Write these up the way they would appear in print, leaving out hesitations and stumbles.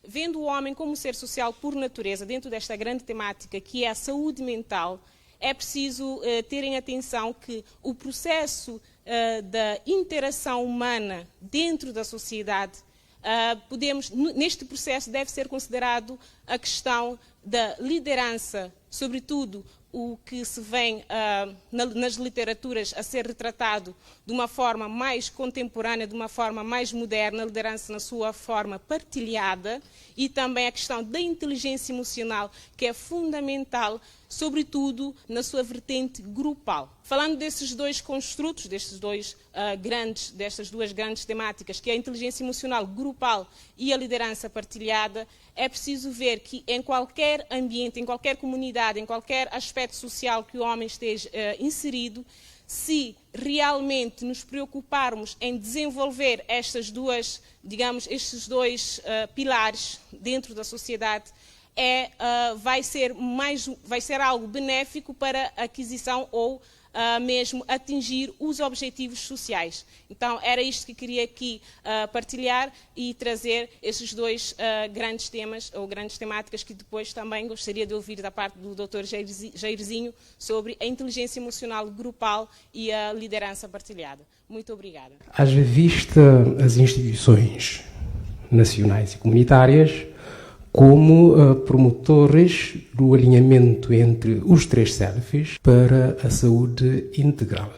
Vendo o homem como ser social por natureza, dentro desta grande temática que é a saúde mental, é preciso terem atenção que o processo da interação humana dentro da sociedade, neste processo deve ser considerado a questão da liderança, sobretudo o que se vem nas literaturas a ser retratado de uma forma mais contemporânea, de uma forma mais moderna, a liderança na sua forma partilhada, e também a questão da inteligência emocional, que é fundamental, sobretudo na sua vertente grupal. Falando desses dois construtos, destas duas grandes temáticas, que é a inteligência emocional grupal e a liderança partilhada, é preciso ver que em qualquer ambiente, em qualquer comunidade, em qualquer aspecto social que o homem esteja inserido, se realmente nos preocuparmos em desenvolver estes dois pilares dentro da sociedade, vai ser algo benéfico para a aquisição ou mesmo atingir os objetivos sociais. Então, era isto que queria aqui partilhar e trazer esses dois grandes temas, ou grandes temáticas, que depois também gostaria de ouvir da parte do Dr. Jairzinho sobre a inteligência emocional grupal e a liderança partilhada. Muito obrigada. Haja vista as instituições nacionais e comunitárias como promotores do alinhamento entre os três selfies para a saúde integral.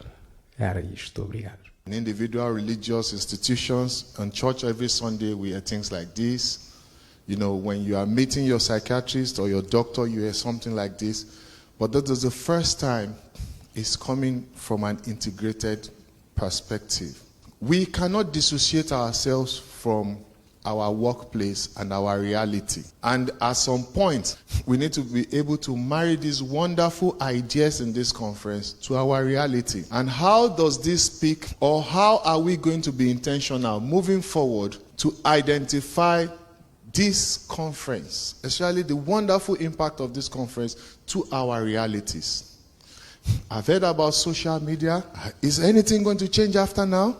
Era isto, obrigado. In individual religious institutions and church every Sunday we hear things like this. You know, when you are meeting your psychiatrist or your doctor, you hear something like this. But that is the first time it's coming from an integrated perspective. We cannot dissociate ourselves from our workplace and our reality. And at some point, we need to be able to marry these wonderful ideas in this conference to our reality. And how does this speak, or how are we going to be intentional moving forward to identify this conference, especially the wonderful impact of this conference, to our realities? I've heard about social media. Is anything going to change after now?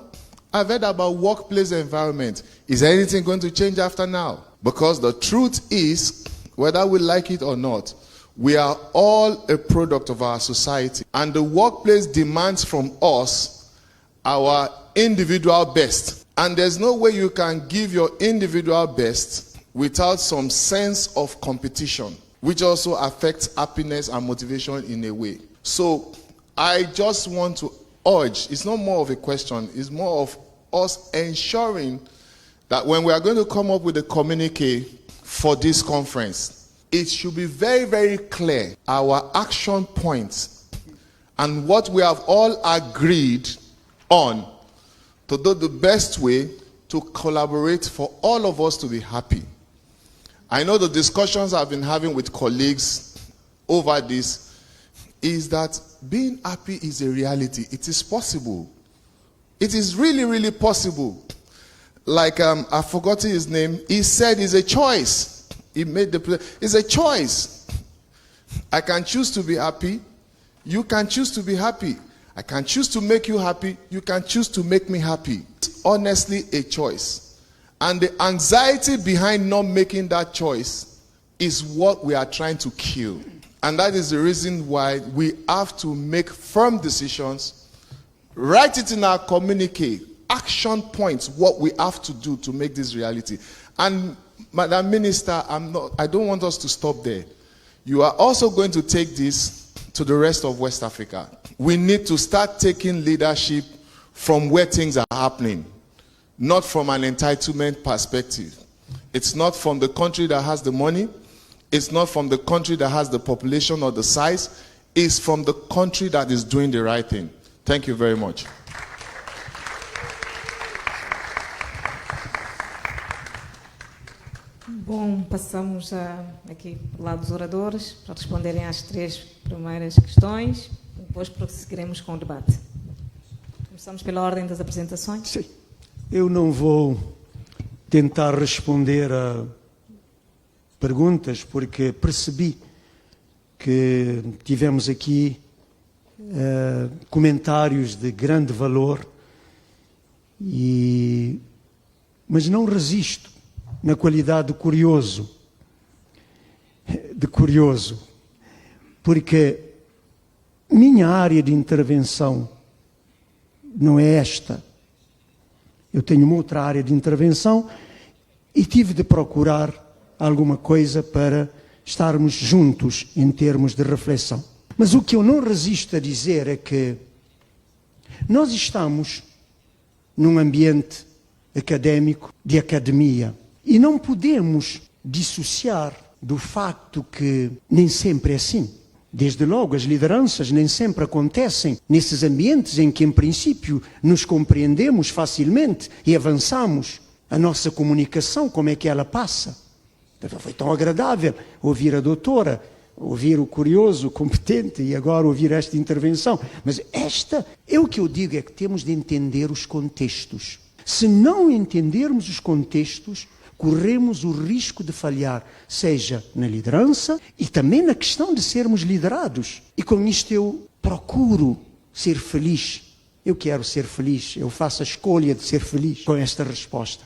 I've heard about workplace environment. Is anything going to change after now? Because the truth is, whether we like it or not, we are all a product of our society. And the workplace demands from us our individual best. And there's no way you can give your individual best without some sense of competition, which also affects happiness and motivation in a way. So I just want to urge, it's not more of a question, it's more of us ensuring that when we are going to come up with a communique for this conference, it should be very, very clear our action points and what we have all agreed on to do the best way to collaborate for all of us to be happy. I know the discussions I've been having with colleagues over this is that being happy is a reality. It is possible. It is really, really possible. Like, I've forgotten his name. He said it's a choice. He made it's a choice. I can choose to be happy. You can choose to be happy. I can choose to make you happy. You can choose to make me happy. It's honestly a choice. And the anxiety behind not making that choice is what we are trying to kill. And that is the reason why we have to make firm decisions, write it in our communique, action points, what we have to do to make this reality. And Madam Minister, I don't want us to stop there. You are also going to take this to the rest of West Africa. We need to start taking leadership from where things are happening, not from an entitlement perspective. It's not from the country that has the money. It's not from the country that has the population or the size. It's from the country that is doing the right thing. Thank you very much. Bom, passamos aqui ao lado dos oradores para responderem às três primeiras questões. Depois prosseguiremos com o debate. Começamos pela ordem das apresentações. Sim. Eu não vou tentar responder a perguntas, porque percebi que tivemos aqui comentários de grande valor e mas não resisto na qualidade de curioso, porque minha área de intervenção não é esta. Eu tenho uma outra área de intervenção e tive de procurar alguma coisa para estarmos juntos em termos de reflexão. Mas o que eu não resisto a dizer é que nós estamos num ambiente académico, de academia, e não podemos dissociar do facto que nem sempre é assim. Desde logo, as lideranças nem sempre acontecem nesses ambientes em que, em princípio, nos compreendemos facilmente e avançamos. A nossa comunicação, como é que ela passa? Foi tão agradável ouvir a doutora, ouvir o curioso, o competente e agora ouvir esta intervenção. Mas o que eu digo é que temos de entender os contextos. Se não entendermos os contextos, corremos o risco de falhar, seja na liderança e também na questão de sermos liderados. E com isto eu procuro ser feliz. Eu quero ser feliz, eu faço a escolha de ser feliz com esta resposta.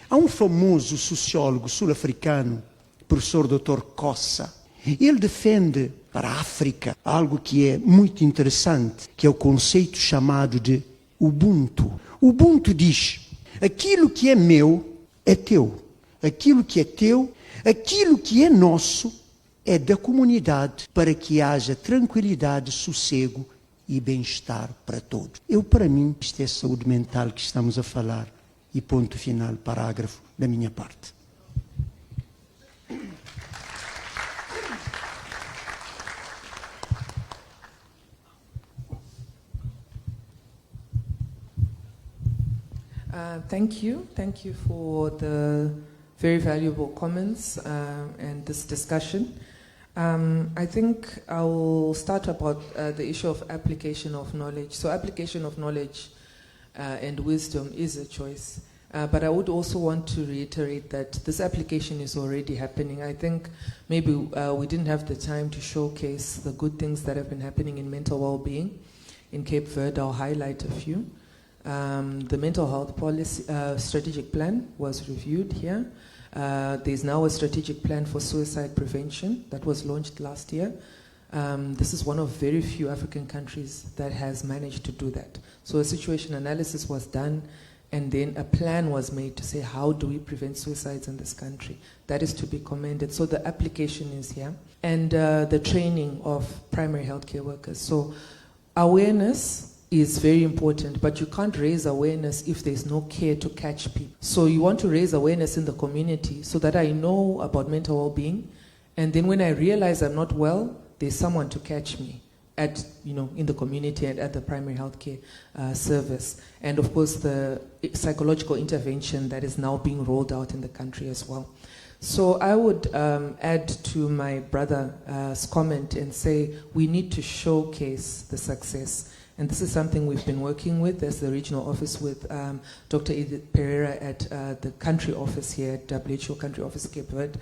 Há um famoso sociólogo sul-africano, professor Dr. Kossa. Ele defende para a África algo que é muito interessante, que é o conceito chamado de Ubuntu. Ubuntu diz: aquilo que é meu é teu. Aquilo que é teu, aquilo que é nosso, é da comunidade, para que haja tranquilidade, sossego e bem-estar para todos. Para mim, isto é saúde mental que estamos a falar. E ponto final, parágrafo da minha parte. Thank you for the very valuable comments and this discussion. I think I will start about the issue of application of knowledge. So application of knowledge and wisdom is a choice. But I would also want to reiterate that this application is already happening. I think maybe we didn't have the time to showcase the good things that have been happening in mental well-being in Cape Verde. I'll highlight a few. The mental health policy strategic plan was reviewed here. There's now a strategic plan for suicide prevention that was launched last year. This is one of very few African countries that has managed to do that. So a situation analysis was done, and then a plan was made to say, how do we prevent suicides in this country? That is to be commended. So the application is here. And the training of primary healthcare workers. So awareness is very important, but you can't raise awareness if there's no care to catch people. So you want to raise awareness in the community so that I know about mental well-being, and then when I realize I'm not well, there's someone to catch me at, in the community and at the primary healthcare service. And of course the psychological intervention that is now being rolled out in the country as well. So I would add to my brother's comment and say we need to showcase the success. And this is something we've been working with as the regional office with Dr. Edith Pereira at the country office here at WHO Country Office Cape Verde.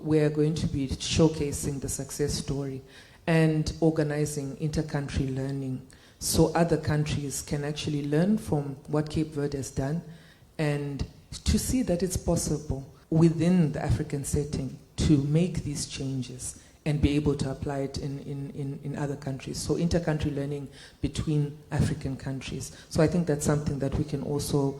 We're going to be showcasing the success story and organizing inter-country learning so other countries can actually learn from what Cape Verde has done and to see that it's possible within the African setting to make these changes and be able to apply it in other countries. So inter-country learning between African countries. So I think that's something that we can also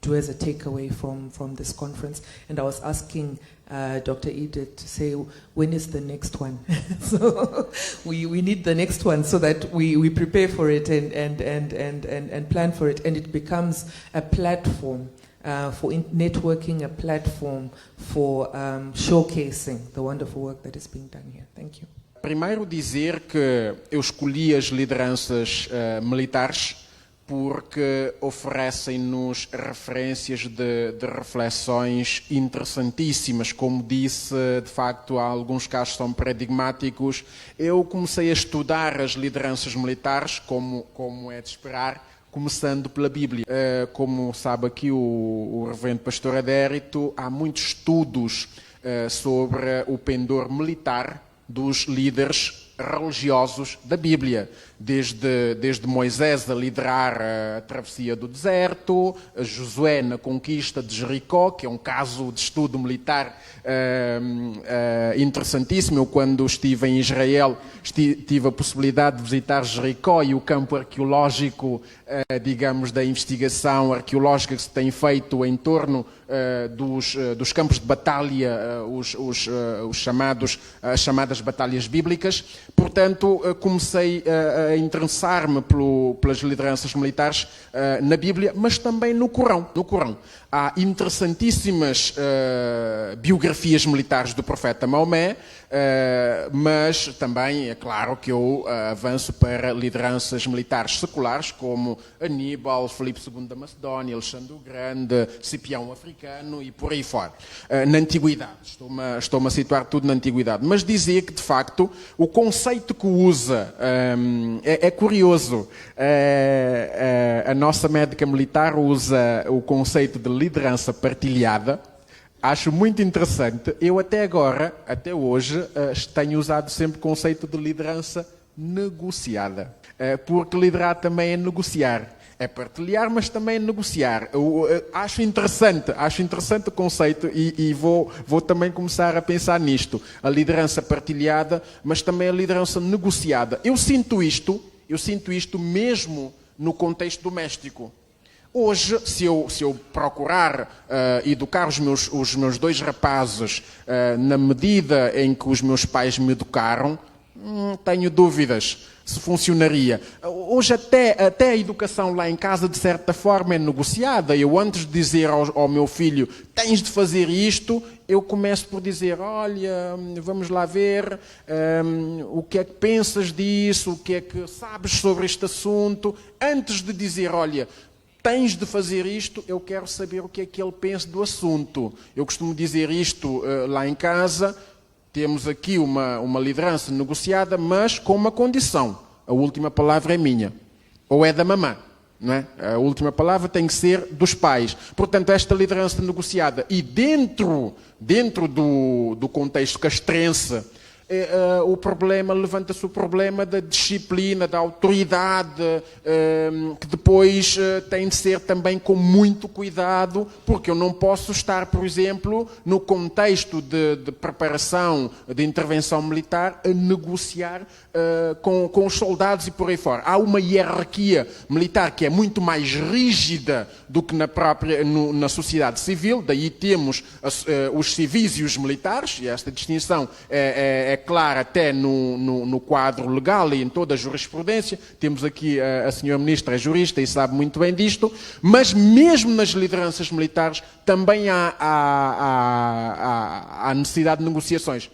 do as a takeaway from this conference. And I was asking Dr. Edith to say, when is the next one? So we need the next one so that we prepare for it and plan for it, and it becomes a platform for networking, a platform for showcasing the wonderful work that is being done here. Thank you. Primeiro dizer que eu escolhi as lideranças militares porque oferecem-nos referências de reflexões interessantíssimas. Como disse, de facto, alguns casos são paradigmáticos. Eu comecei a estudar as lideranças militares, como é de esperar, começando pela Bíblia. Como sabe aqui o reverendo pastor Adérito, há muitos estudos sobre o pendor militar dos líderes religiosos da Bíblia. desde Moisés a liderar a travessia do deserto, Josué na conquista de Jericó, que é um caso de estudo militar interessantíssimo. Eu, quando estive em Israel, tive a possibilidade de visitar Jericó e o campo arqueológico, digamos, da investigação arqueológica que se tem feito em torno dos campos de batalha, as chamadas batalhas bíblicas. Portanto, comecei a interessar-me pelas lideranças militares na Bíblia, mas também no Corão. Há interessantíssimas biografias militares do profeta Maomé, mas também é claro que eu avanço para lideranças militares seculares, como Aníbal, Filipe II da Macedónia, Alexandre o Grande, Cipião Africano e por aí fora. Na Antiguidade, estou-me a situar tudo na Antiguidade, mas dizer que, de facto, o conceito que usa é curioso. A nossa médica militar usa o conceito de liderança partilhada. Acho muito interessante. Eu até hoje, tenho usado sempre o conceito de liderança negociada. Porque liderar também é negociar. É partilhar, mas também é negociar. Acho interessante o conceito e vou também começar a pensar nisto. A liderança partilhada, mas também a liderança negociada. Eu sinto isto mesmo no contexto doméstico. Hoje, se eu procurar educar os meus dois rapazes na medida em que os meus pais me educaram, tenho dúvidas se funcionaria. Hoje até a educação lá em casa, de certa forma, é negociada. Eu, antes de dizer ao meu filho, tens de fazer isto, eu começo por dizer, olha, vamos lá ver, o que é que pensas disso, o que é que sabes sobre este assunto. Antes de dizer, olha, tens de fazer isto, eu quero saber o que é que ele pensa do assunto. Eu costumo dizer isto lá em casa. Temos aqui uma liderança negociada, mas com uma condição. A última palavra é minha. Ou é da mamã. Não é? A última palavra tem que ser dos pais. Portanto, esta liderança negociada. E dentro do contexto castrense, levanta-se o problema da disciplina, da autoridade, que depois tem de ser também com muito cuidado, porque eu não posso estar, por exemplo, no contexto de preparação de intervenção militar, a negociar com os soldados e por aí fora. Há uma hierarquia militar que é muito mais rígida do que na sociedade civil, daí temos os civis e os militares, e esta distinção é clara até no quadro legal e em toda a jurisprudência. Temos aqui a senhora ministra é jurista e sabe muito bem disto, mas mesmo nas lideranças militares também há necessidade de negociações.